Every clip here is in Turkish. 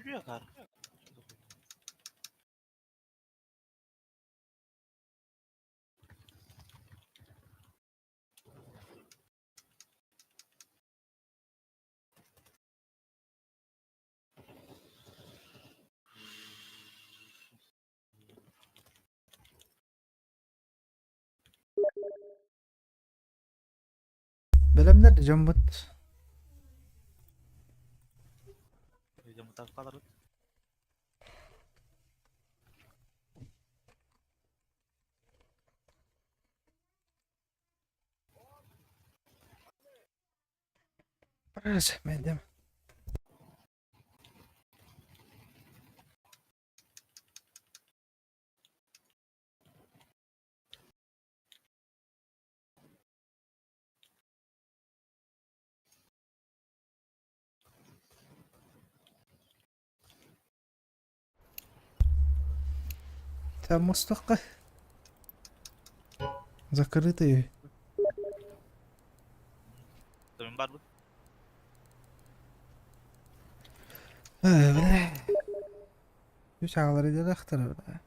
Ölüyor karı. Belemler jambıt. Video mutlak kalır. Biraz medim. Там مستقة ذكرتي Demin var mı? بلا شو شغلة دي اختار بلا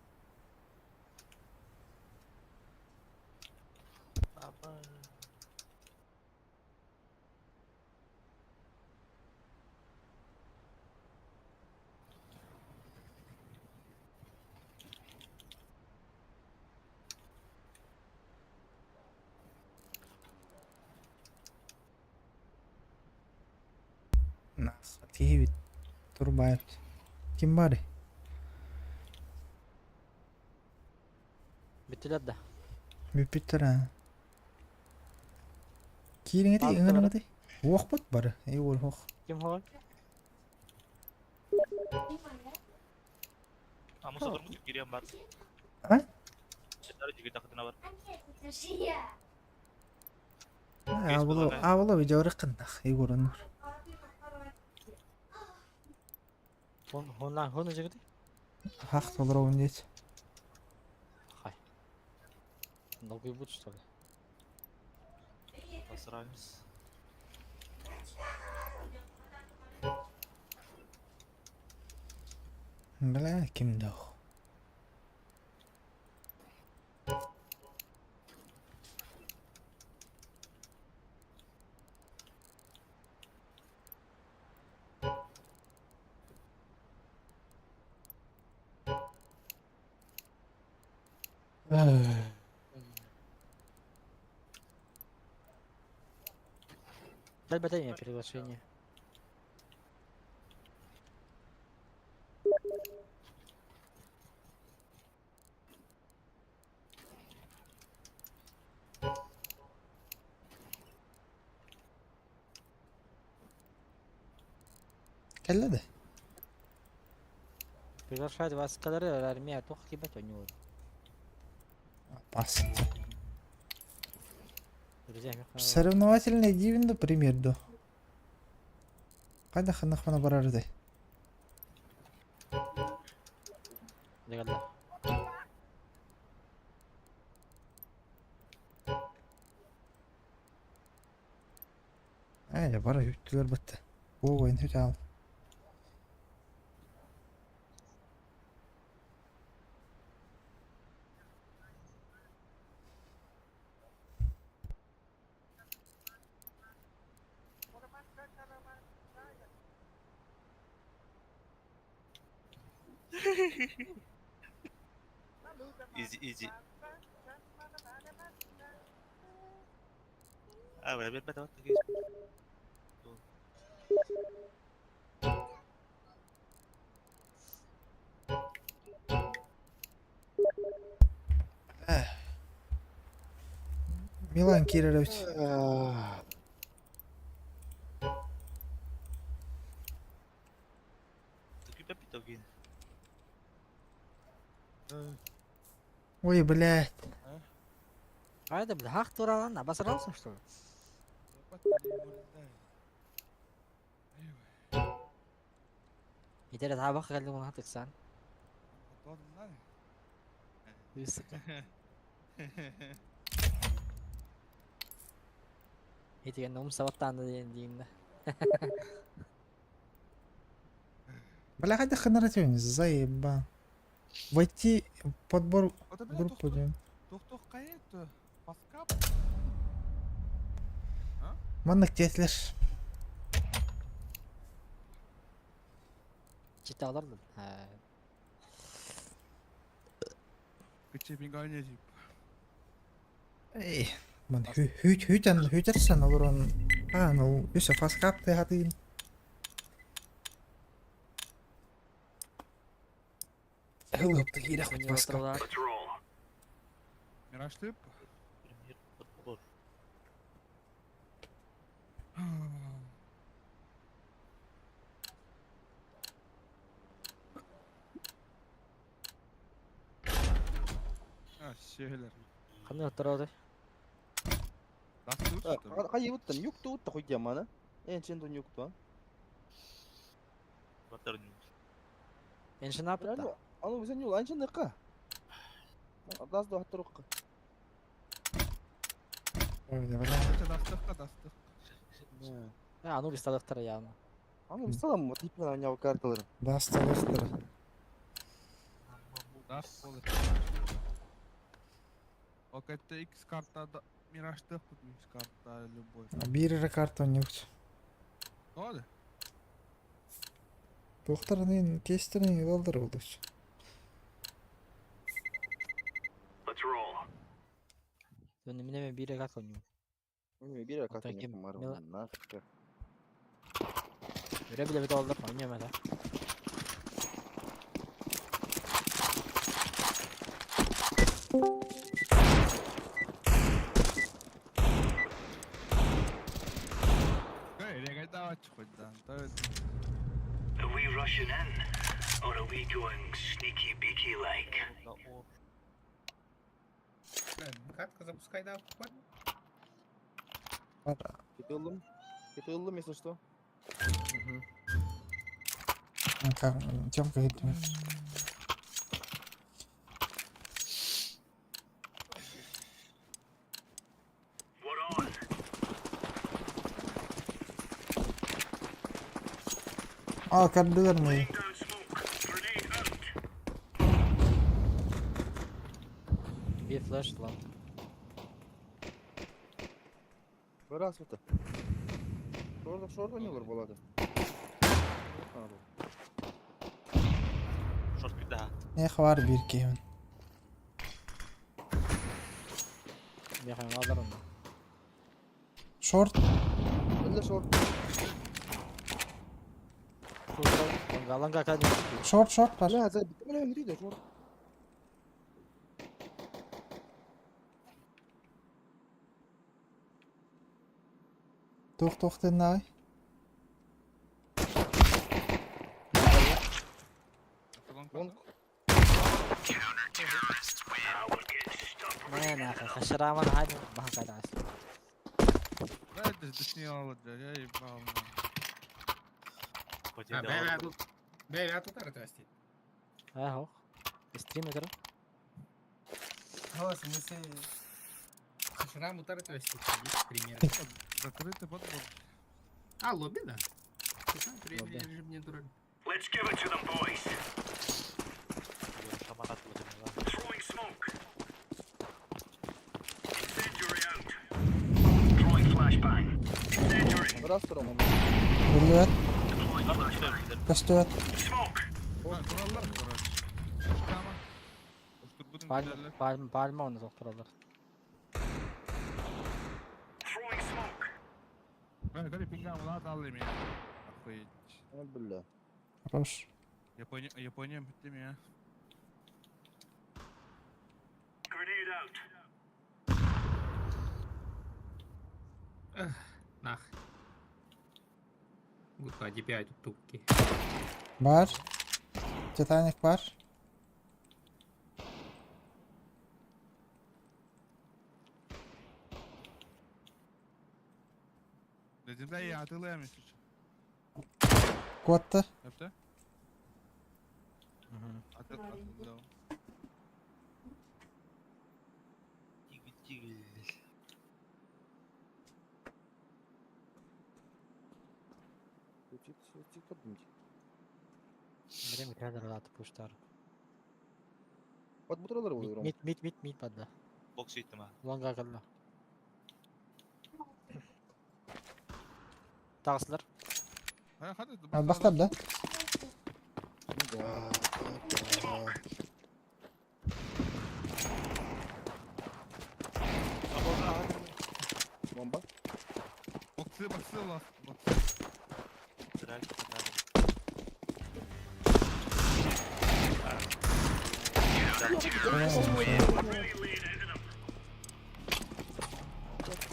Baba. ناس تيجي تربايت كم باري Bittiler de. بيبترا كيري نتي Aldılar انا ara. نتي وخ بط بره ايوه وخ Kim hol? Ama sadar mı giriyorum var. ها Şunları juga takdına var. والله بيجوري قندخ يقول النور Honlar hon acıktı. هاخد اضرب نيت Hay. Nogu bu tutar. Basrayız. بلا كم دخ Дай батарея приглашение. كلا ده Приглашать вас, когда армия, то хибать у него. بس Друзья, соревновательный дивно пример до قد دخلنا اخوانا برا ده Legalda. يا برا يقتلوا البتة هو وين هو تعال Easy easy. Ah, biar beta waktu guys. Tuh. ميلان كيرا روت Tapi pepito gini. وي بلاد А это, бля, ах, тура, обосрался, что ли? И теперь تعال خلي من هاتك سان. Высоко. И теперь ну саватан дiyeyim de. Бля, хай дохнеративность, заеба. Войти в подбор Вот это группу, блин. тух кайт, паскап. Маннык теслеш. Çite alırdım. He. Кычепин гайнезип. Ey. Man hytän olur on. No, just fast cap det hade in. Hur upp det gida skit Şimdi fast cap. oturdular. Мираж тип. Премьер подбор. Şeyler. Qanday oturadi? Dastı uçtu. Қай өттін? Юкты өтті қойдем ана. Чендон юкты. Батарин. Enşin ne yaptı da? Аны өзен юл анчын дыққа. Дазды аттыр оққа. Öyle böyle. Дастық. Ya anu bir sadıktır ya. Аны мысалы типін аняу карталары. Dastalıktır. Даст болды. Окетте X картада Мираж тип X карта любой. Bir karton yok. Oldu. Doktorun testini doldur oldu. Önümüne ben bir rekat oynuyorum. Бері Ата кем- картын мела- марым. Нахуй. Göre bile bir doldur oynuyorum hele. Öyle davet çıkıyordu. Evet. Are we rushing in? Or are we going sneaky beaky like? Da or. Катка, запускай да. Кетелдім, если что. Темка gidiyor. We're on. Aa kardılar mı? Down smoke. Grenade out. Bir flash lan. Бір ас өті. Шорда не olur болады. Short bir daha. Ne var bir keyfin. Bir yakın alır onu. Short. Әлі шорт. Galan kakad ne? Short var. Бля, за бітіміне не дейді, шорт. Tok den ay. Вон, Ne ne akı kaşıra aman hadi bana kadar aslı. Evet, düşünüyor olacak. Ya yapalım. Хоть А, я делал. бля, тут растет. He hoş. Stream ederim. В смысле... Вчера мутар растет, примерно. Закрытый подбор. А, лобби, да? Лобби. Режим не дурак. Let's give it to them, boys. Шаман atmadım ya. Throwing smoke. Incendiary out. Throwing flashbang. Incendiary. бір ас тұр ama. Vuruyor. Deploying flashbang. Kaçtıyor. Smoke. Kurallar kurar. Tamam. Usturbudun güzeller. Palma onu doktorlar. Throwing smoke. Ben garip pingam ulan alayım ya. Охуеть. Бля. Хорош. Япония bitti mi ya? Grenade out. Нах. Вот по DPI тут тупки. Var. Titanic var. Dedim de iyi hatırlayamıyorsun. Kotta. Yaptı? Hatırladım. Тигель. Çık. مريم كهذا رجعت بوشتار Bot buraları oluyor ama. ميت بدأ بوكس يتما وانجا كله تاغسلر Ha hadi. Ha, baklar da. Bomba. Box'ı ulan. تراك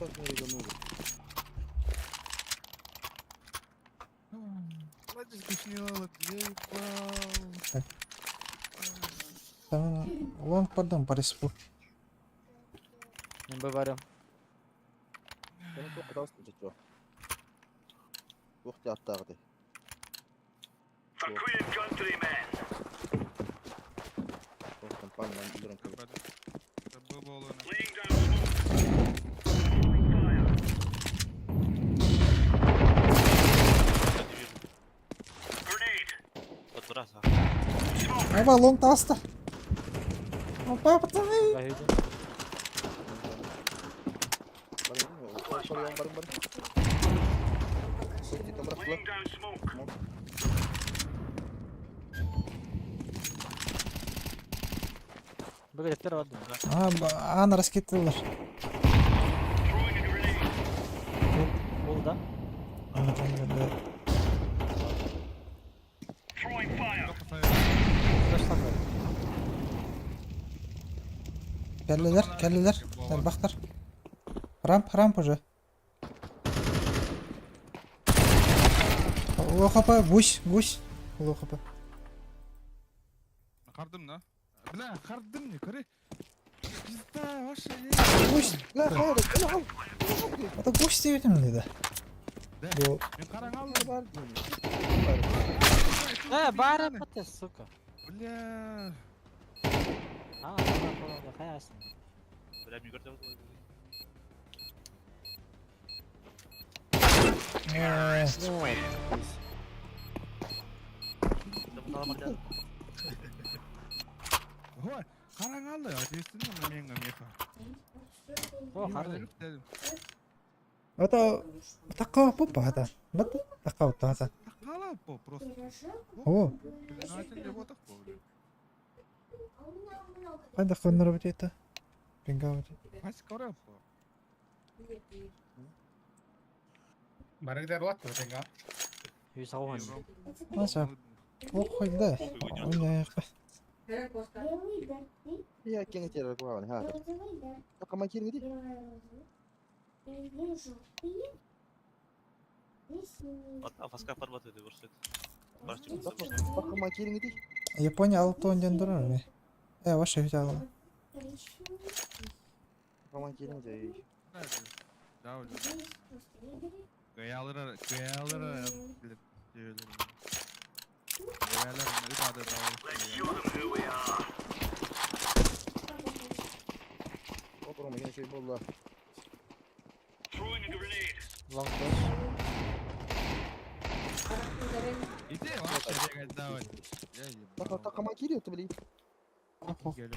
Bak nereye gidiyor? Hadi düşünüyorum. Wow. Там вон подам по респу. من ببرم Beni çok kadar sıkıntı yok. Vakti attı. For Queen and Country, men. Dostum pandan durum kırık. Bu olanı. Laying down smoke. Fire. Grenade. خد براسها Aba long tasta. Apa patahay. باهيدو Barın. Sikti tamam bırak. Laying down smoke. بقى دكتور ودم Ana raskettiler. Throwing a grenade. بول ده Throwing fire. باش صفر Kelleler. Gel baktar. Ramp уже. Лохапа, гусь. Лохапа. Kardım da. Bla kardım ne kare? Bizde hoş ya. Гусь. La hayır. La hayır. Это гусь dedim dedi. Bu Ben karan aldım. Var. بعرف حتى السكر Bla. خلاص بلا يقدر طالما Ho karan aldı ya. Değilsin mi men gameka? هو خرج Dedim. это такого попа это. Вот такого таза. Takala po просто. О, Начали вот так по. hadi konur это. Пингавать. Kaç kara po. Barang dari luar tuh tinggal. يسوون Masa. Охой да. Ой, Ya quem é que era com a ha? Tá com a máquina de. فاسكا فربط دي ورسد برشة Tá com a máquina de. Япония алтон дендурар мı? Ваше взяла. Com a máquina de. Nerede? Daha öyle. Gayalara bilip diyorlar. Gayalara ne ifade Let's daha show them who we are. Otur ama yine şey bolla. Throwing a grenade. لونج İyi var. Şöyle gel daha öyle. Tá com a máquina tu beli. Gel.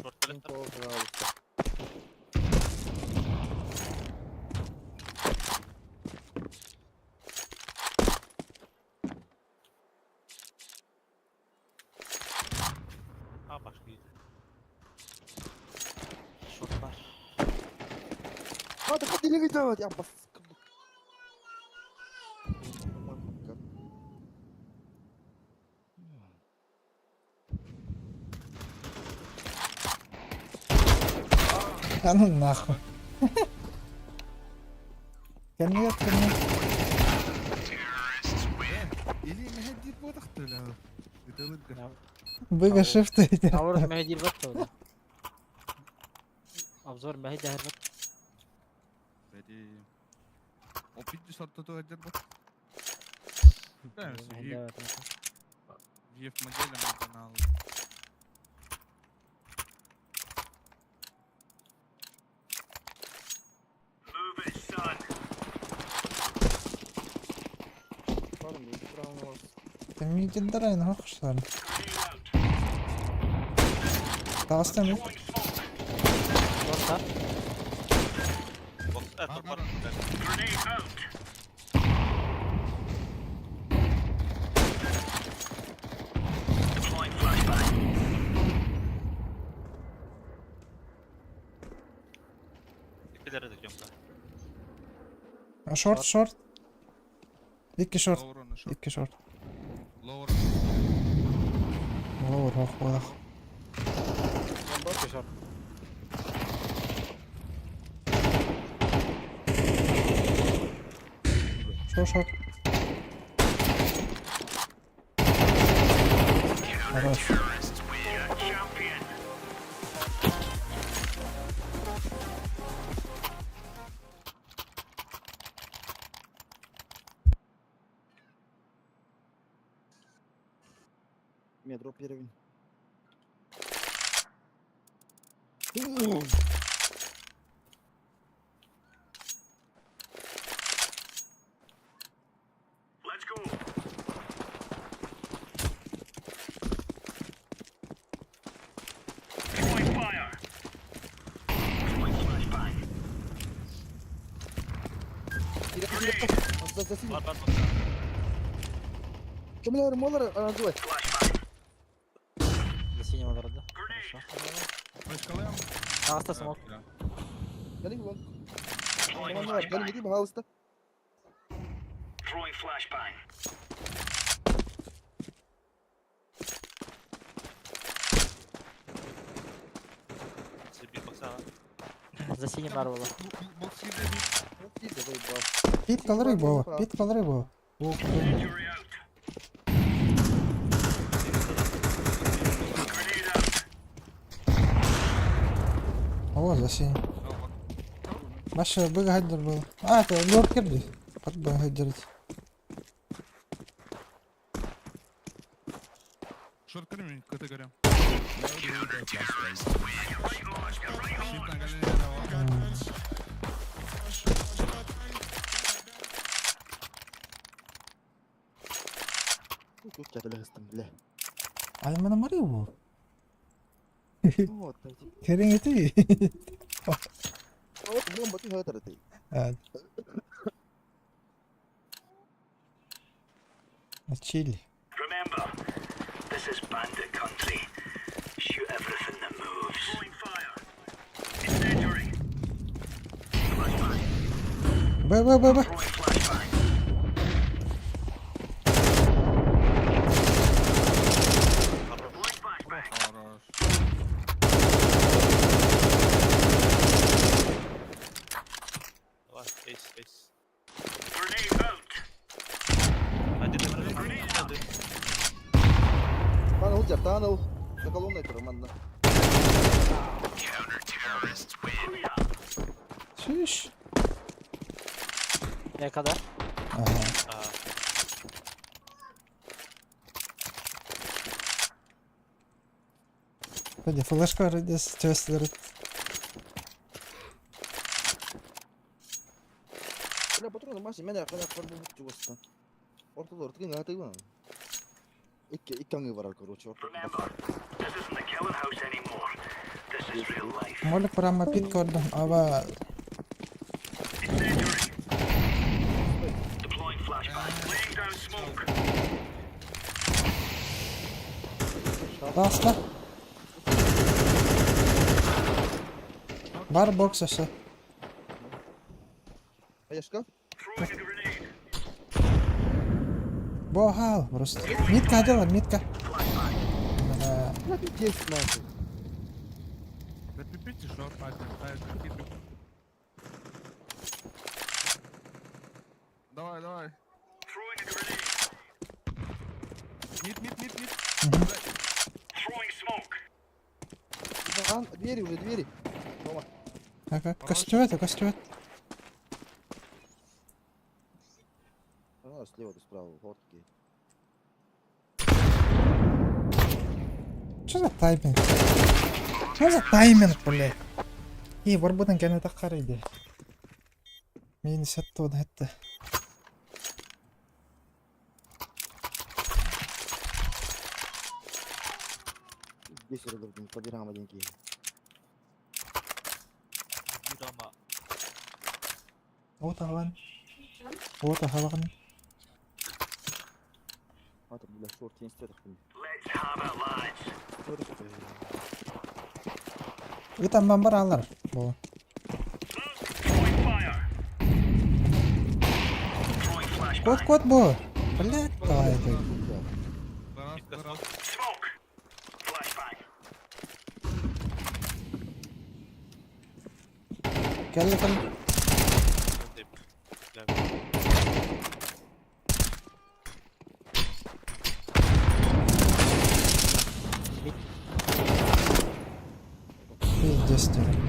شورت بلنتر Tempo bravo. başka yedi. Şort var. Hadi hadi ileri devam et. Ya bas sıkıldım. А ну нахуй. كمية Elini hadi bu taktı la. Gidelim. بقى شفت عورت ما هي دي البتة ولا ابزور ما هي ده البتة Jadi o pintu satu tu aja bot. Ben ما هي GF ده GF majalah may kanal. Temi gider aynı hoşlar. Tavasta mı? Short up. Box, short var. Grenade out. Deploying flashbang. İkileri de yoksa. Short. İki short. Lower on the short. İki short. Lower. Lower hoch ولا Okay, short. short. Хорош. Champion. Меня дроп первый. Let's go. Deploying fire. Deploying flashbang. Засаси. Var. Кому молар анзой. Flashbang. За синего дорода. Хорошо. Başkalayalım. Tavasta smoke. Gelin lan. Deploying Aman var. Gelin flashbang. gideyim house'da. Throwing flashbang. Bir baksana. За синим бар было. Box girdi bir. Вот иди, давай, бал. Pit kalır bu. Pit kalır bu. Bu Injury out. Grenade out. هو زين. Al bak. باش بقى هدر بقى. لور كردي. قد بقى هدرت. Short kırmıyor. Kötü görüyorum. Short'tan gelen yere var. Тут я долго бля. على ما انا مريض. Вот, пойди. كرينتي. Вот, бомба ты это ты. تشيلي. Remember, this is bandit country. Shoot everything that moves. Throwing fire. Incendiary. Flashbang. با. Throwing flashbang. Deploying flashbang. Хорош. Var. Ace. Grenade out. Hadi demir. Hadi. Bana ult yap, tane ult. На колонну это Роман. شيش. Ya kadar. Aha. Aa. Hadi flashka arayacağız. Chestleri. Бля, патроны Маси, меня когда подбудут просто. Ортада ортага не хатыган. İki angı var короче. Remember, this isn't the killing house anymore. This is real life. Молик прямо пит кордон. Ава Incendiary. Deploying flashbang. Laying down smoke. Rasta. Var box aşağı. Аяшка? Throwing a grenade. Бохал просто. Митка делай, митка. Flashbang. Я тут 10 нахуй. Запипите short один. Дай закидывай. Давай. Throwing a grenade. Мид. Throwing smoke. Двери уже, двери. Рома. Ага, костюет. Слева, справа, фортки. Что за тайминг? Что за тайминг, блядь? И وربنا كان يتأخر يدي. مين ستون حتى. يسر دردن قدر عملين كي Bir ama اوتا هوان اوتا هوان هات بلا شورتين استرخ Let's have it, lads. Utan ben bara alır bu. Throwing fire. Throwing flashbang. Kod bu. Блять, давай ты. Гараж, гараж. Smoke. Flashbang. Gel gel. buradayım. Gel. Pizdes diyorum.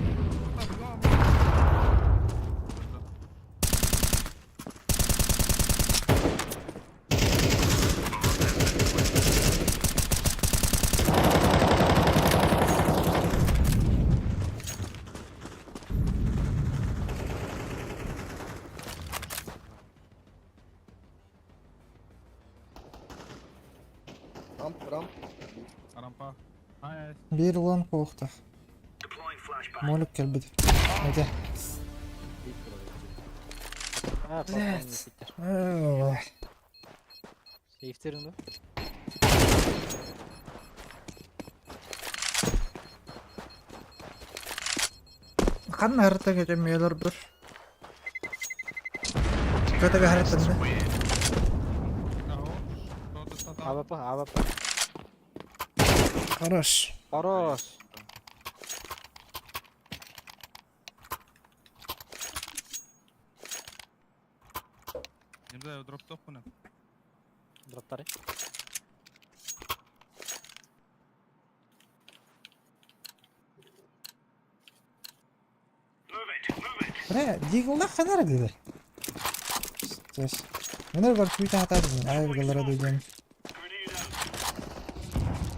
Ramp. Rampa. Nice. Bir ulan koktu. Deploying flashbang. Moluk gel bir. Hadi. Ha, Evet. patron bitti. Safe'lerin bu. Kan harita geçemiyorlar dur. Kötü haritada. Aho. Кто-то статал. AWP, AWP. Хорош. Хорош. Не знаю, дроп-топ у нас. Дроптары. Buraya Deagle'da kadar dedi. Ses. Bener var tweet'e atarsın. Ayrıgalara duyduğum.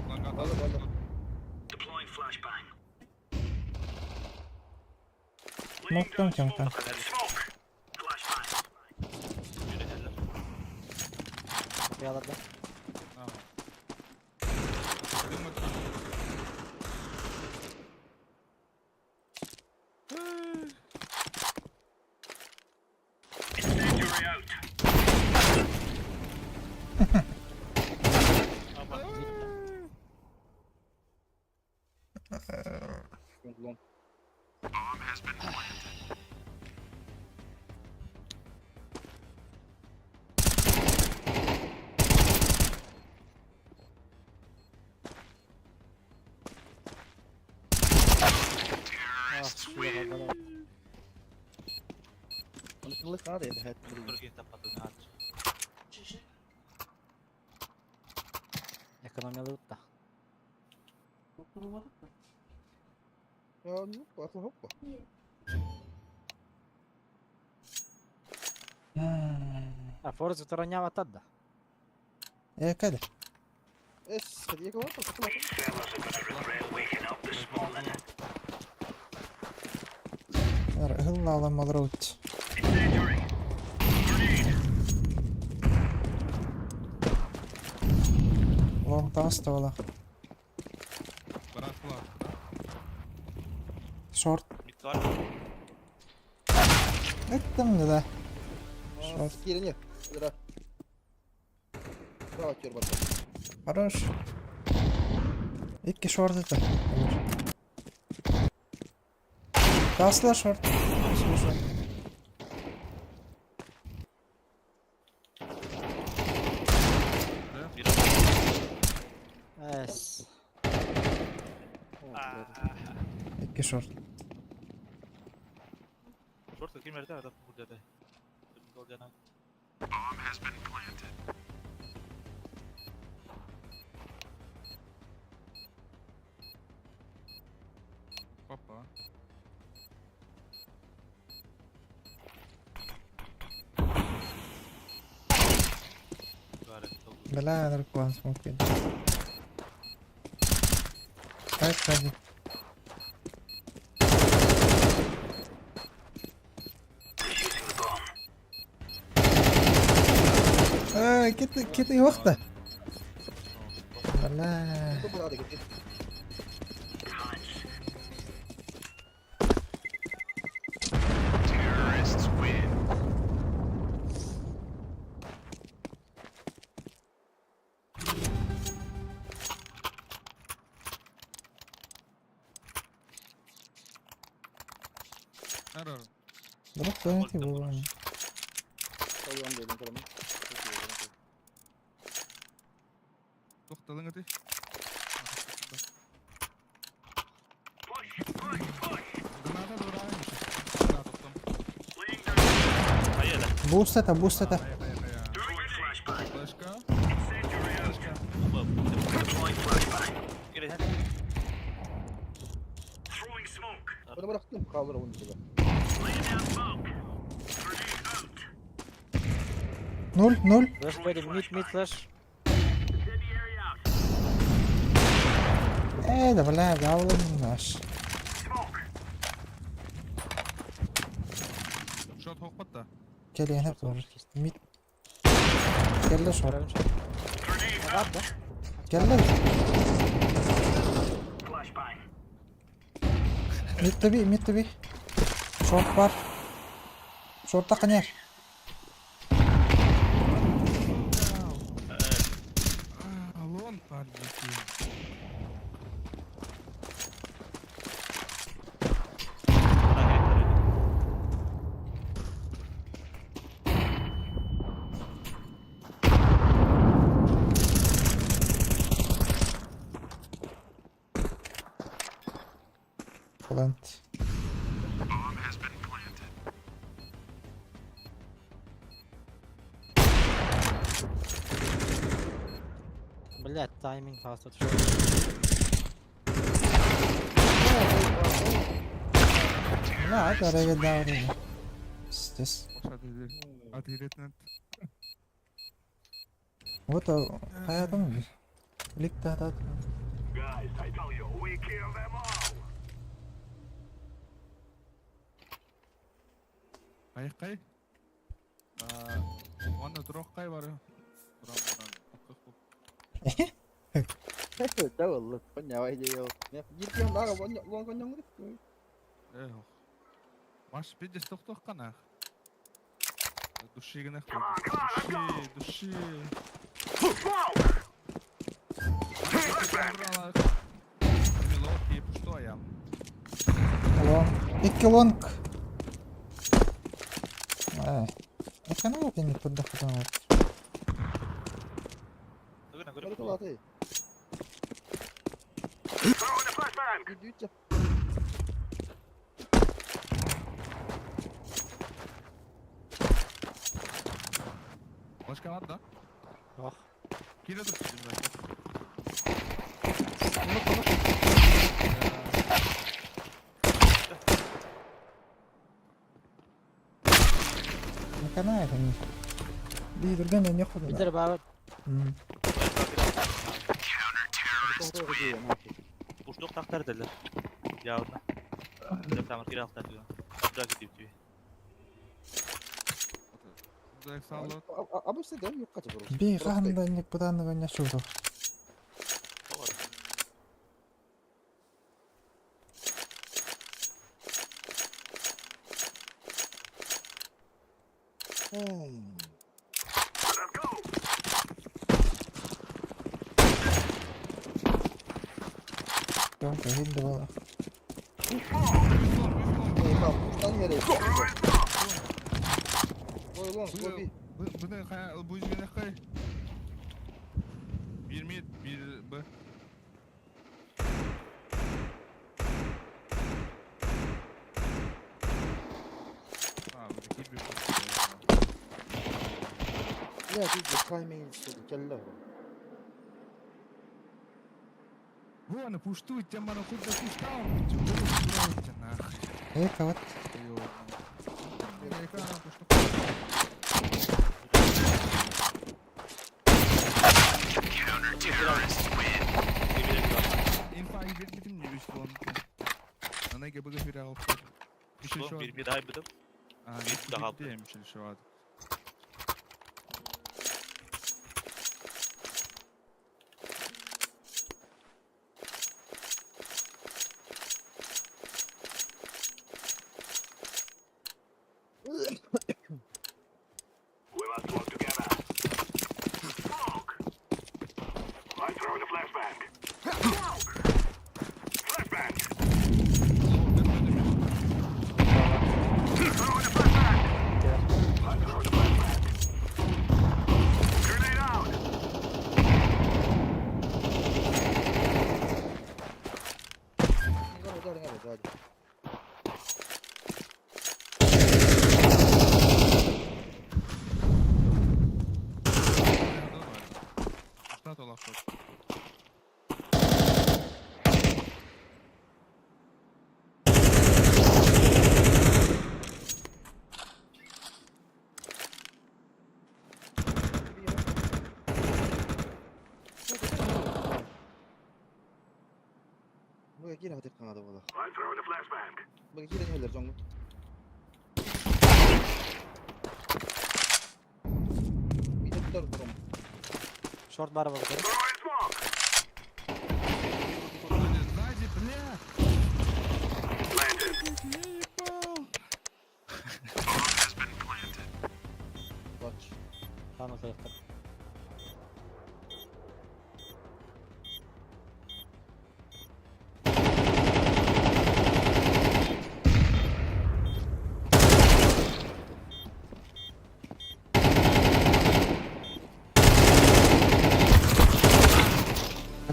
Ланга. Deploying flashbang. Noktam kanka. Smoke. Flashbang. Yönetiler. Kayalarda. Tamam. Dedim bak. Incendiary out. Ama Long. Ah, şuraya kadar. Onu kılık hadi ya. pergi tempat donat. Ekonomi alıp da. Ya hoppa hoppa. Ah, forse tornava a Tadda. Kada. Es hediye kalan mı? These fellas are gonna regret waking up this morning. Hılla alan madrout. Incendiary. Long taas valla. Гараж флаг. Short. Mid var. Ettim de. Şans yerine. Lira. Bravo kör bak. Хорош. İki short etti. Kaslar short. Bir Es. İki short. Short kim nerede adam burada da. Gol yana. Опа. Gayret oldu. بلا ركوانس ممكن. هاي Defusing the bomb. كده وقته. والله Topu hadi gitti. Nerede? Bırak döneti bu bana. Koyuyorum dedim kırımı. To'xtalın hadi. Granata doğru aynı şey. Daha to'xtam. Hayır lan. Boostata, boostata. Kaya. Flashka. Gel. Throwing smoke. Bunu bıraktım kaldır bunu şurada. Nul. Flash ready, mid flash. ده بالله بعوض ماشي. Shot hoqpatta. كلي هنا بور ميت كلا شوت Nerede? كلا Flashbang. ميت تبي شوت بار شوت تقنير Alon pardeki. بلانت بالله التايمينج فاست شوي. لا عاد راجع داوري استس Hadi hiretnet. وطا حياتهم ليك تحت Guys, I tell you, we kill them all. Kay. Wanda droq kay var ya. Buram. Đó là lực có nhà ai gì đâu. Nè, giết cái đó là con nhông đấy. Эх. Маш бид тоқтох kana. Душиг нэх. Души. Мелодии, что я? لون إكي لونك كان عارف إني كنت دخلت أنا Nó có lo thế. Throwing the flashbang. Giết chứ. Başka var da. Yok. Kire dur şimdi. كان عارف إني دي درجان إني أخذ Bitir abi. Có tôi cái gì mà. Uçtuk taktar dediler. Yavrum. Güzel tamir kira aktar diyor. Kapıda gidip diyor. Direkt sallat. Abi işte de yok kaçı burası. بي خان إنك بدأنا قلنا شوفه Doğru. Let's go. يوم تهيد والله Tamam, uçtan nereye? Koy lan, koy bir. Bu ne kaya? Bu yüzüne kay. Bir mid, bir B. Abi bir Ya bir de timing istedim, kelle. Bu ana puştu içeceğim bana kurda puştu ama içeceğim. هيك وات İnfayı vermedim ya üstü onu. Ana gibi bir aldı. Bir şey şu Uçtuk an. bir daha yapıyordum. Bir daha diyeyim şu an. We must work together. Smoke. I'm throwing the flashbang. Smoke. Flashbang. Hadi. Штат Олафот. Bak yine hatek kanadı valla. I'm throwing a flashbang. Bak yine heller zongu. Bir de tutar durum. Short бар var. Throwing smoke. Сзади, бля! Planted. Ебал! Kaç. Tamam sayıktır.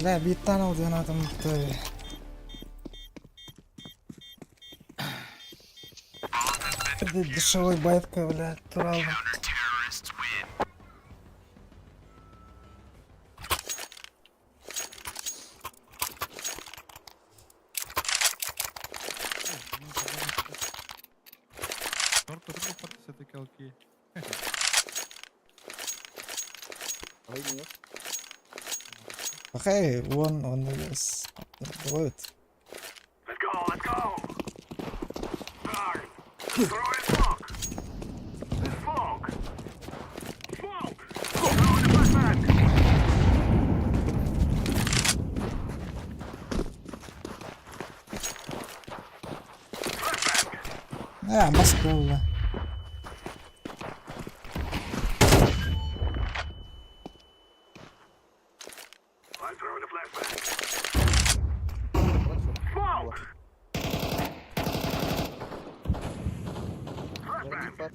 لا بيتان alacağın adam tabii. Дешевой байтка, блядь, туралdım. Шорт трубу под все-таки алки. Haydi ya. Okay, one is do it. Let's go, let's go. Darn. Throwing smoke. Smoke. Smoke. Throwing a flashbang. Ya basit valla. I'm throwing a flashbang. Bırak şunu. Smoke. Bırak git bak.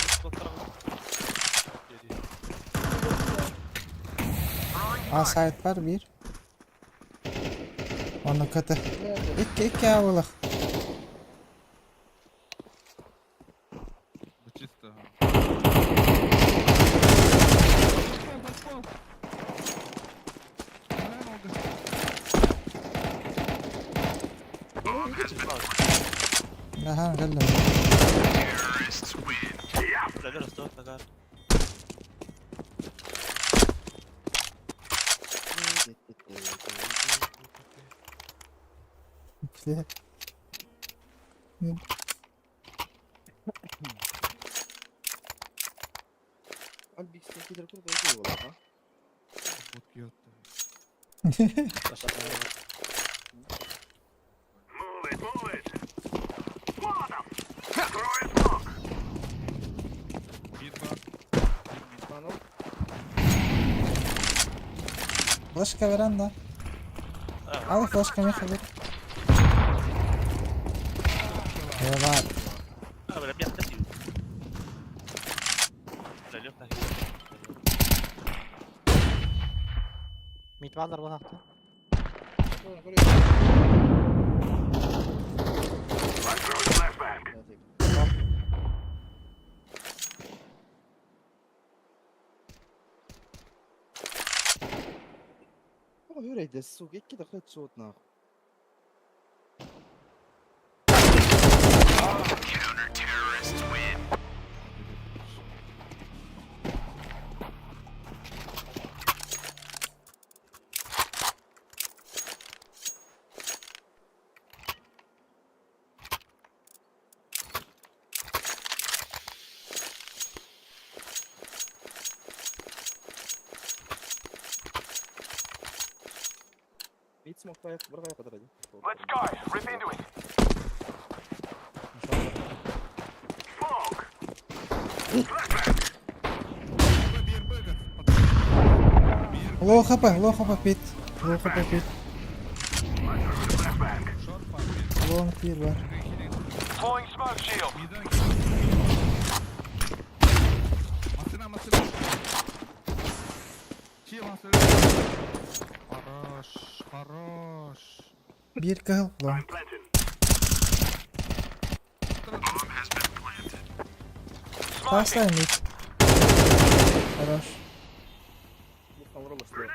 Spotlara bak. Geliyor. A site var bir. Onun katı. Nerede? İki avalık. Да чисто. Aha geldim. لا استوت قال İşte. Abi bir sen gider kur böyle valla ha. Вот кьёт. Move it, move it. What the? Throwing smoke. Мид бар. Lan o. Flaşka veren de. Al flaşka ne kadar? Eyvah. انا بلعب بيها كتير لا اليوم تحكي Mid varlar bu hafta. Sonra koruyor. I'm throwing a flashbang. Ya tek. Ama يوري السوق كده خد صوتنا. Bir smoke daha yak, buraya kadar hadi. Let's go. Rip into it. Smoke. Flashbang. Бир бегат. Low хп pit. Low хп pit. Flashbang. Шорт бар. Бир. Long bir var. Deploying smoke shield. Мида. Машина. Чил, машина. Хорош. Bir kıl long. Planting. Pasta mid. Хорош. Bu kamera başlıyor.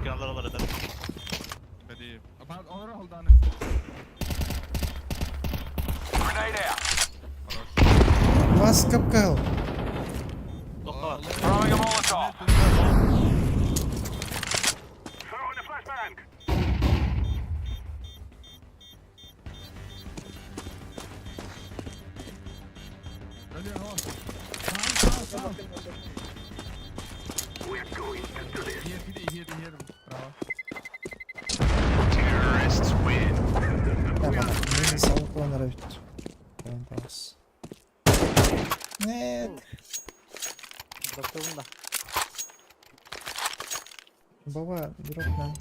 Ekranlar alır eder. Hadi. Ama onlar oldu hani. Grenade out. Bas kıpkıl. Dokla var. Throwing a Molotov. Throwing a flashbang. Geliyor hava. We're going to do this. Here. Bravo. Terrorists win. Tamam. Beni savuk onlara bitti. Ben bas. Net. Doktorun da. Baba drop lan.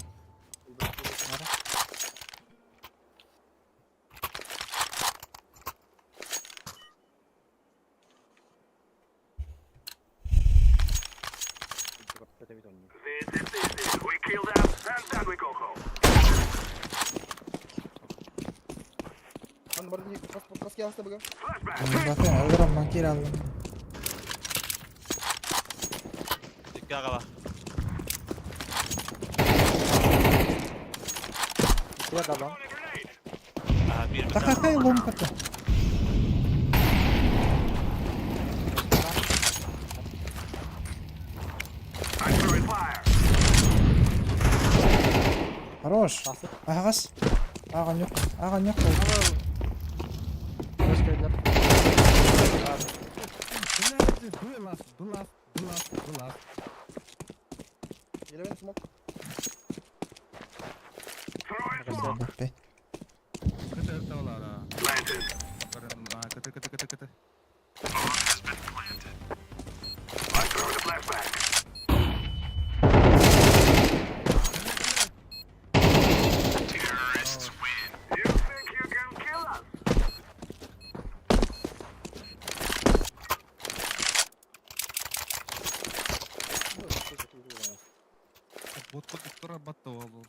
This. We kill them, and then we go home. Lan bari pas gelsin bakalım. Flashbang. Bakın alırım makir aldım. Dikkat var. Bir de lan. Aha bir Tak tak tak long katı. I'm throwing fire. Хорош. Bastı. Ağas. Ağan yok. Ağan yok. Hoş geldin. Do last. Gelemedim smoke. Throwing smoke. Bak be. Kıtır tavalar ha. Planted. Kıtır. I'm throwing a flashbang. Terrorists win. You think you can kill us? Bot üstüne battı oğlum.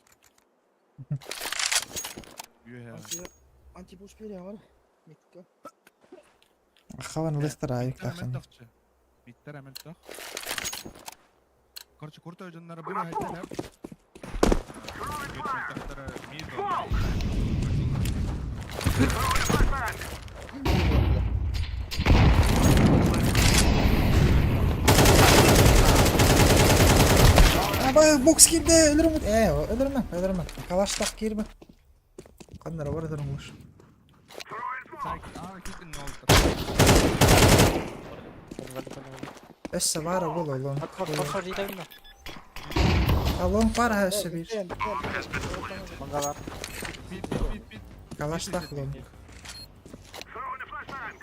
Yeah. Anti push bir ya var. Mikka. Хаван листер ayık Bitter takın. амел тах. Короче, курта жоннары бир айталар. Throwing a flashbang. Aba box girdi. Ölürüm. Ölürüm. Kalaş tak girme. Kanlara var edilmiş. Esse var bul oğlum. Koşar gidelim mi? Alon var ha esse bir. Manga var. Kalaş tak lan. Throwing a flashbang.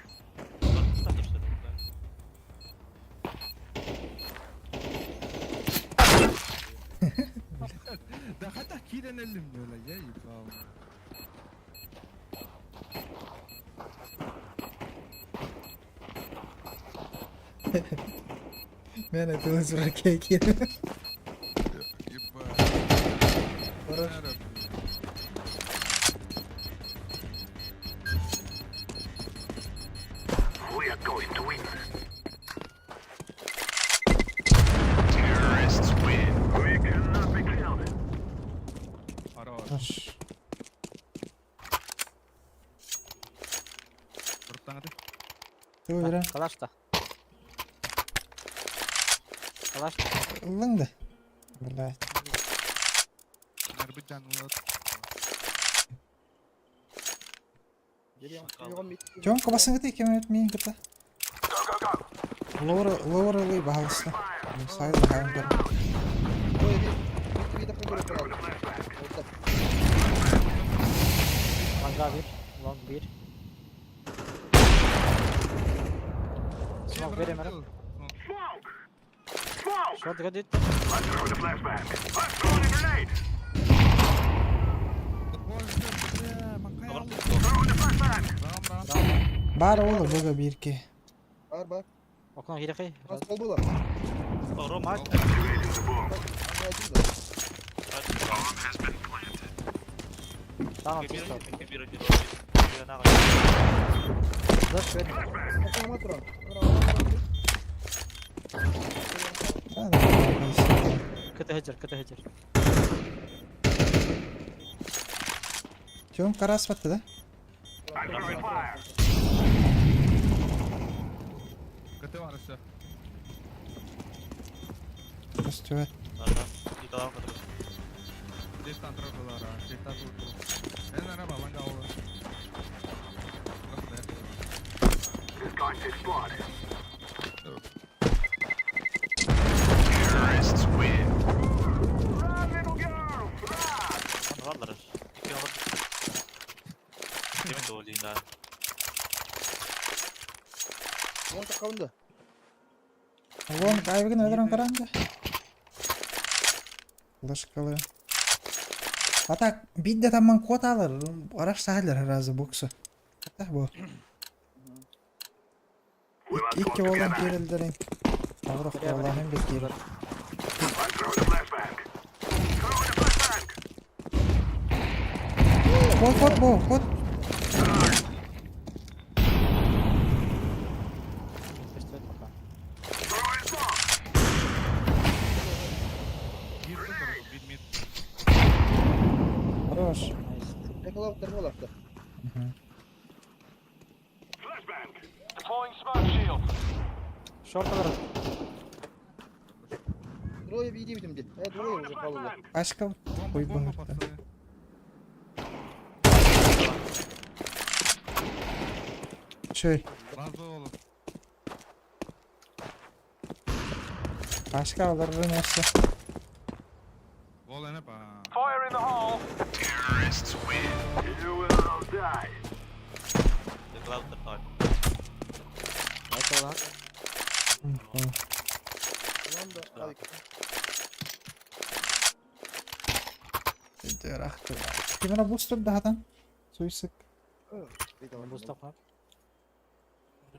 ده حتى احكي لي انا اللي من ولا جاي فاهم. Ben etiniz bırakıyor ki. يبقى Ora. عارف. We are going to win. Terrorists win. We cannot be killed. Ara var. Hoş. Gruptan hadi. Dur bir. Kalaş da. Kalaş da. Lan da. Vallahi. Harbi canlı. Geliyor. Yok mid. John kafasını kıtı kemer etmeyin kıtı. Go, go, go. Lower alıyı bahalısın. Sayılır hayvan görüm. Böyle bir dakika böyle koyalım. Orta. Manga bir. Long bir. Smoke verin bana. Smoke. Smoke. Short dikkat et. I'm throwing a flashbang. I'm throwing a grenade. Throwing a flashbang. Var oğlum böyle bir iki. Var. Okon hileki. Pas kol bu lan. Roma. Activating the bomb. Acayip de. Bomb has been planted. Tamam, Bir pistol. önce bir önce doğru. Ne kadar? Flash ver. Tamam oturan. Hadi bakalım. Kıta hacer, kıta hacer. Çoğum karas battı da. КТ var aşağı. Üstü evet. Bir daha kadar. Здесь там тротуара, здесь там тротуара. Нормально, ланга over. This going to explode. Vallahi. İki alıp. Demin de olayım daha. Onu takalım. Oğlum kaybıgın öldürün karandı. Kılıç kalıyor. Hatta bir de tamam kod alır. Araç sahiller herhalde boksu. Hatta bu. İki oğlan gerildirin. Ağrık da Allah'ın bekliyor. I'm throwing a flashbang. Throwing a flashbang. Kod bu kod. Pistol bakalım. Throwing smoke. Bir de tarafı, bir mid. Хорош. Nice. Teknolokta. Flashbang. Deploying smoke shield. Short alırım. Dro'ya bir ideyim de. Evet Dro'ya vuracak vallahi. Flashbang. Başka Bomba, koy bomba bunu. patladı. Şey. Razı oğlum. Başka alırın yoksa. Gol ene pa. Fire in the hole. Terrorists win. You will all die. The cloud da Nice olan. Ulan da ay. Gidiyor aktı. Kimine booster dağdan. Suyu sık. Boost up.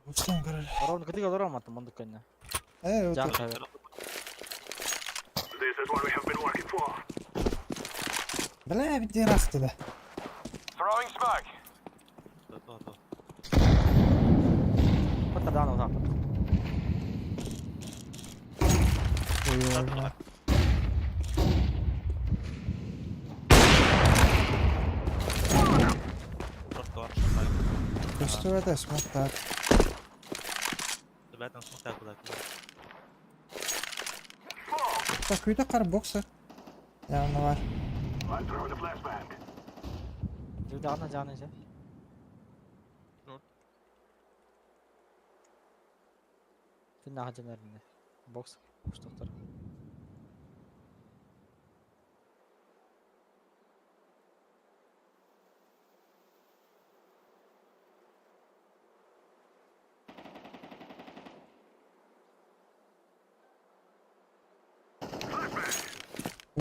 Boostan kırır. Ровно катыга лороматтым мындыкканна. Evet. Жан кабер. This is what we have been working for. Bile bir diğer aktı da. Throwing smoke. Doğru. Hatta daha ne uzak. Buyur. Çok doğru. Üstü ve de smoke'lar. Ben nasıl takılar? Bak kuyuda kar boksa. Ya ne var? I'm throwing a flashbang. Жүрді ана жағынан ше. Short. Тін аға жанарында. Бокс. Штоқтар.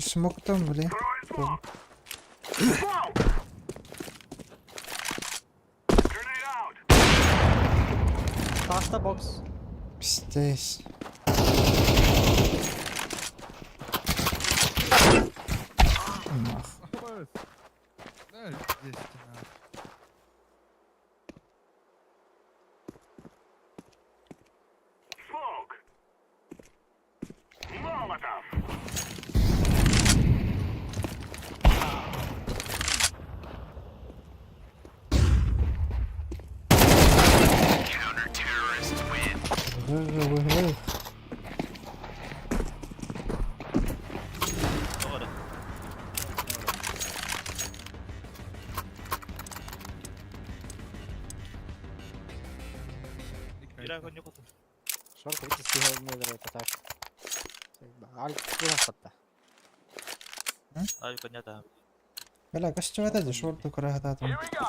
Smoke'tan bile. Throwing smoke. Smoke. Grenade out. Taşta boks. Pisteyiz. Allah. Evet. Evet, geçtin ha. Smoke. Molotov. Counter-terrorists win. Doğru. Bir ay önce kutu. Шорт видите, стихал не это так. Али куда хатта. Abi kan yata. Bela kaç çavata da short kura hata Here tam. we go.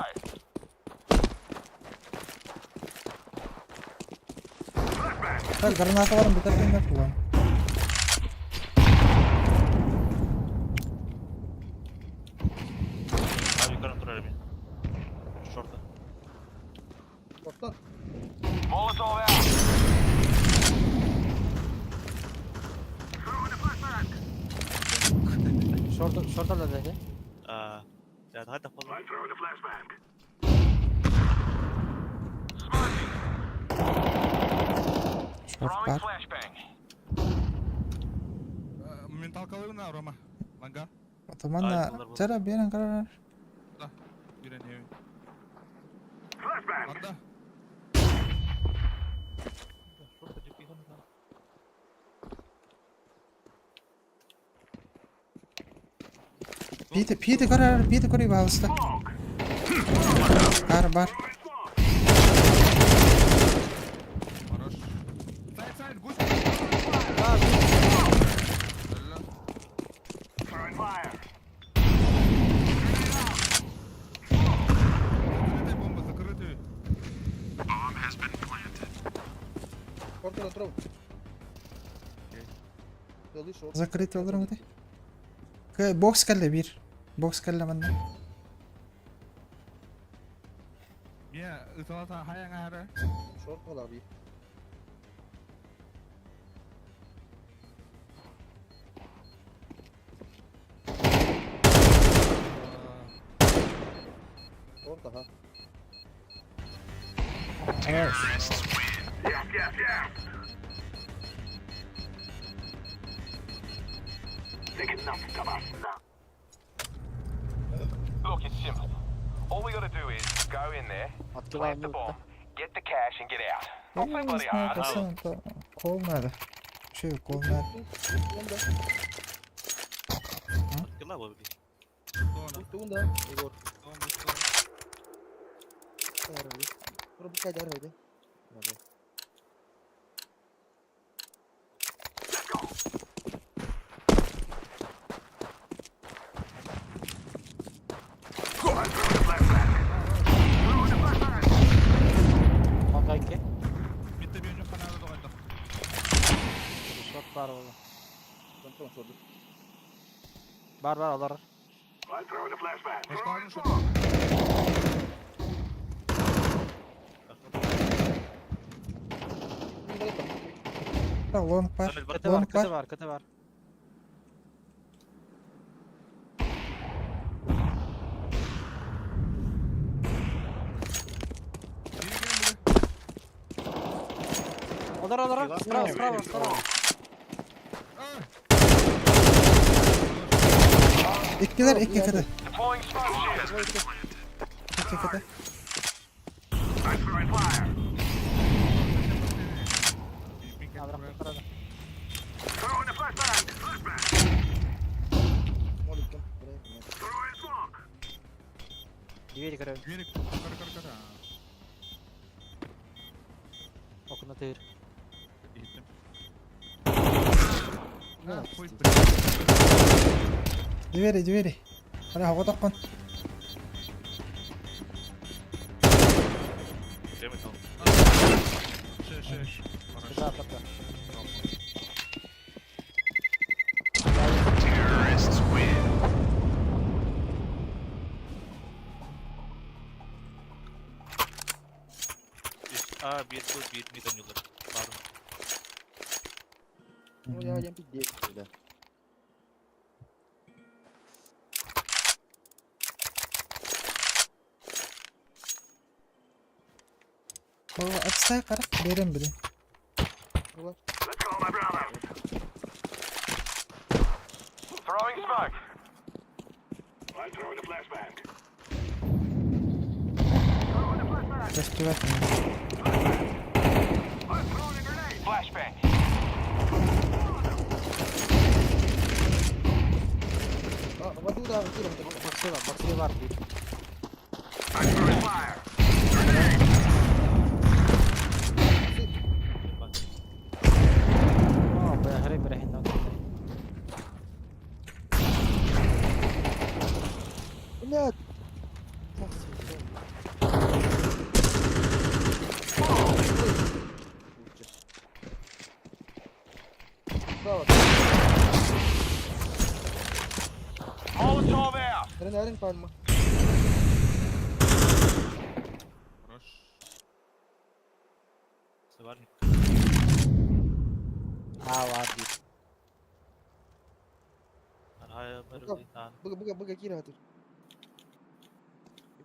Bak granata var mı? Bir taraftan da kullan. Abi yukarı durar beni. Şorta. Kaptan. Molotov out. Throwing a flashbang. Шорт алады ше. Ya هدف والله. I'm throwing a flashbang. شوف بعد Flashbang. Mental kalırına Roma. Manga. اتمنى جرب يلا نقرر. Bir an evi. Flashbang. Anda. شوف تجيب فيه هنا. بيتي قرر بهاوستك. بار Araç. Side kuş. Throwing fire. Закрытая бомба, закрытая. Ortada drone. يلا شورت. закрытый olurum hadi. Box box kelle bende. Ya, ısalata hayang ara. شورت ولا بي. Orta ha. Yes, yes, yes. Thinking nothing of us now. Look, it's simple. All we gotta do is go in there, Attı var plant the mı? bomb, get the cash and get out. Not so bloody hard. Kol nerede? Şey yok, kol nerede? Onda. يلا ابو بيجي. Onda. Igor. Sarı. Bura bir kadar hadi. Hadi. Manga 2. Bitti bir önce kanalda dolaydı. Short var oğlum. Kontrol şurada. Var alır. I'm throwing a flashbang. Hoş geldin şu. Bir de tamam. Long var. Kötü var, Long kötü var. var, kötü var. Alır. Bravo. İkiler iki kıdı. Deploying smoke shield. İki kıdı. I'm throwing fire. Ya bırak yukarıda. Throwing a flashbang. Flashbang. Molotov. Buraya. Throwing smoke. Diveri kırıyor. Güvenik. Kara. Okunda teyir. Gittim. Ne? Ha, full. Diveri. Hadi havada kon. جامد اهو. Şey. Kötü atlattı. bir bu bir miden yolları. Var mı? O ya yang pide sudah. O atsa kara. Derin biri. Let's call my brother. Throwing smoke. I'm throwing a flashbang. Keşke ver. I'm throwing a grenade. Flashbang. Waduh dah, itu dah. Baksiri var. I'm throwing fire. Hari berahin nak. Lihat. Bravo. Molotov out. Keren palma. Rush. Var mı? Var bir. Hayır, böyle bir tane. Buka kira tu.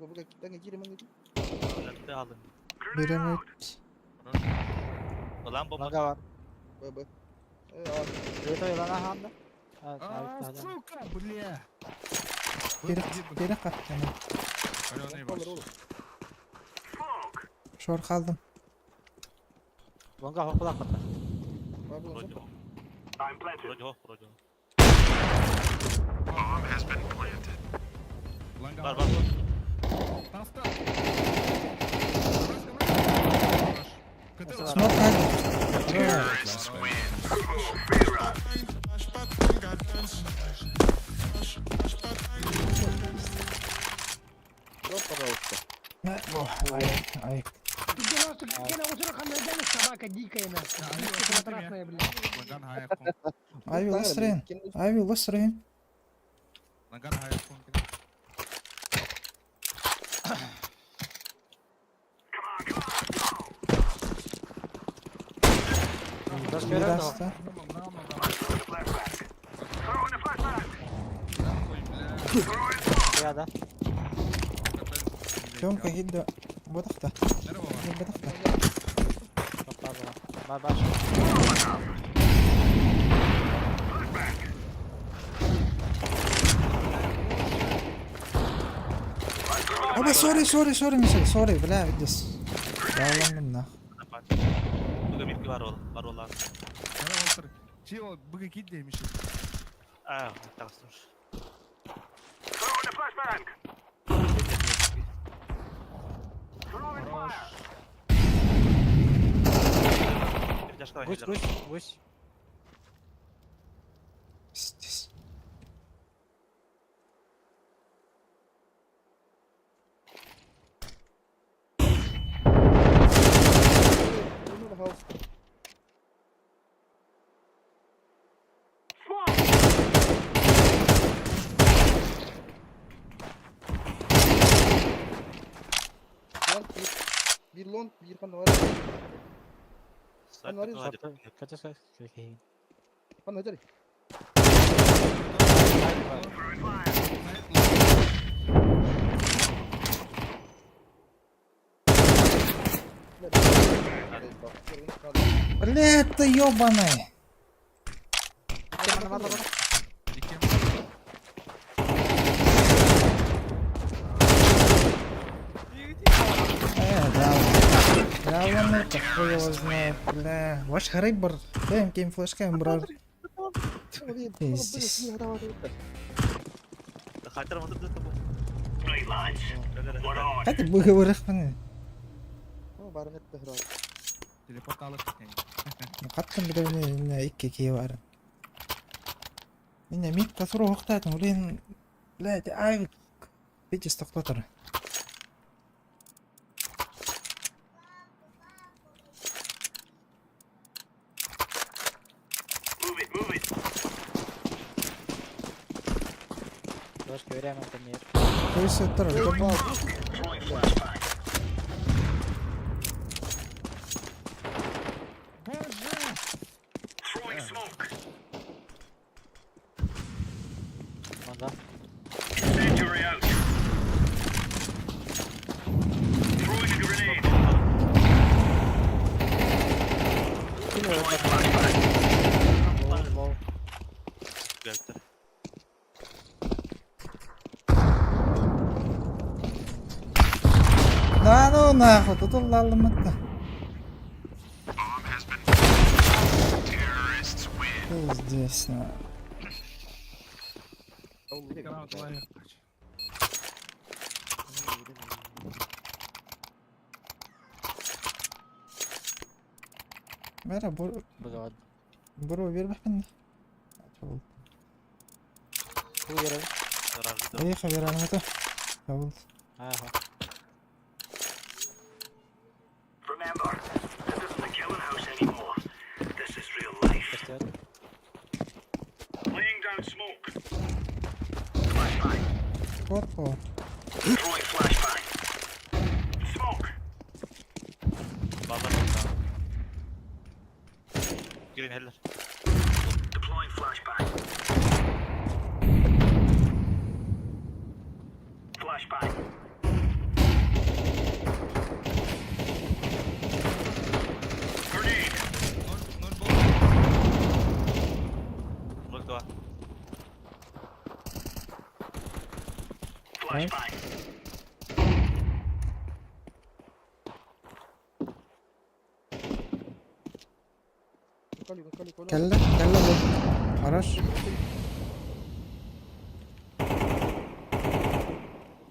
Bak ben gireyim ben dedim. Latte aldım. Birim üç. Ulan bomba. Langa var. Bak. Abi. Evet öyle lan aha anda. Evet А, abi. сука, бля. Biri kattı. Öyle Olur olur. Şor kaldım. Langa hokku da katta. Abi bunu Proje. I'm planted. Proje ho, proje. Var var. Таста. Smoke geldi. Yok пожалуйста. Ay. Гена, вот сюда хамлядяна собака дикая, нахуй. Дикая, квадратная, блядь. Лаган хайфон. I will listen. I will listen. Лаган хайфон. Biraz Bir görev de var. hasta. Rüyada. Тёмка гидда. Бодахта. Бодахта. Çok fazla var. Baş. Aba sorry Michel. Sorry bla بدس. Bağlandım da. Bugün bir var oğlum. Var oğlan. Şey o bugün git demiş. Aa, taksın. Throwing a flashbang. Throwing fire. Bir başka Guş oyuncular. guş guş. Pis. Bunu da house. Lan bir long bir kan var. Sayın hadi. Kaçış kaç. Kan hadi. Блядь, ты ёбаный. Да ладно, хуй его знает, бля. Ваш харибр. Даем кейм флешкаем, брат. Пиздец. Хотя вот это был. Right, lads. We're on. Hadi bu hıvırık bana. Ama barang et tehran. Teleport alıp giteyim. Kattım bir de yine iki key var. Yine mid kasuru hoqtaatım. Ulen لا تعال بيجي استقطتر Move it, move it. Yavaş göremem ben yer. كويس ترى Throwing flashbang. Throwing smoke. Onda. Incendiary out. Throwing a grenade. Throwing flashbang. Low. Geldi. لا نو ناخذ تطلع المدة здесь на Karanlığa kaç. مرة برو Bugad. بيربح مني Bu görev. Zararlı. اي خبير على متى حاولت Ha ha. Remember, this isn't the killing house anymore. This is real life. Göster. Laying down smoke. Flashbang. اوبا Throwing flashbang. Smoke. Vallahi çok sağ ol. Girin heller. Deploying flashbang. Flashbang. Flashbang. Kali. Kelle bu. Araç.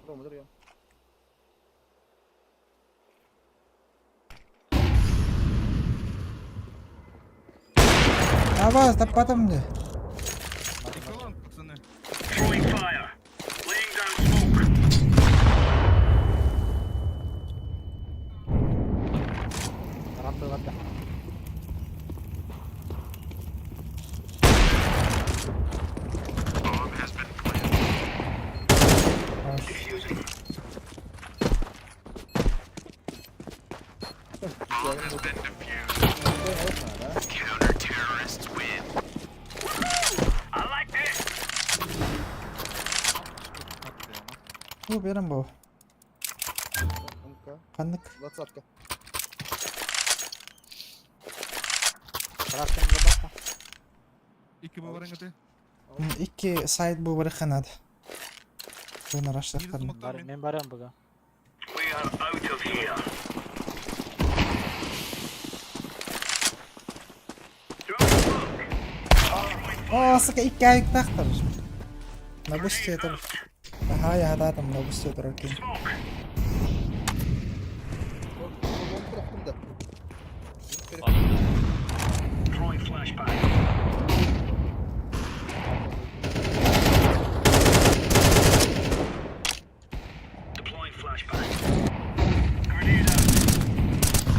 Tamam dur ya. Avaz tapadım de. Dikkat lan baksana. Throwing fire. Laying down smoke. Rampa wadda. Defusing. I like this. Attı ya. Bu benim bu. Anka. Kanlık. WhatsApp'ka. Bıraktım da bakma. İki bu varın hadi. İki side bu biri kanadı. Ben araçlar Bir de kanlık. smoke'tan bin. Ben barıyorum buga. We are out of here. Throwing smoke. Sıkı iki ayık taktır. Nabus yeter. Hay hadadım nabus yeter okey. Smoke. Bomba bıraktım da. Throwing flashbang. Deploying flashbang. Grenade out.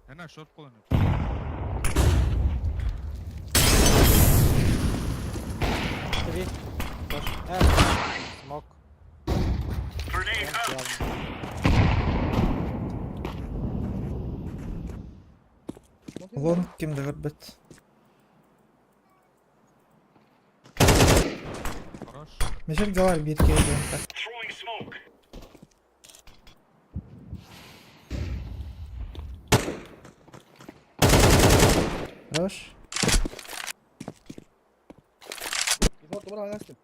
Hemen short kullanıyor. TV. Koş. Evet. Smoke. Grenade Ben out. aldım. Long kimde gırbet. Araç. Meşer gavar bir kere diyorum. Throwing smoke. Roş. Orta bana açtım.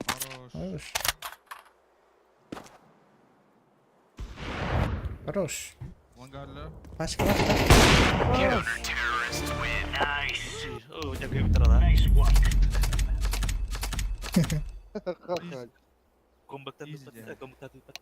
Araç. Roş. Roş. Vangarla. Başka bak da. Nice. Oo, jago yung tara. Nice work. Kalk. Kumbag Easy tadupat. yan. Kumbag tadupat.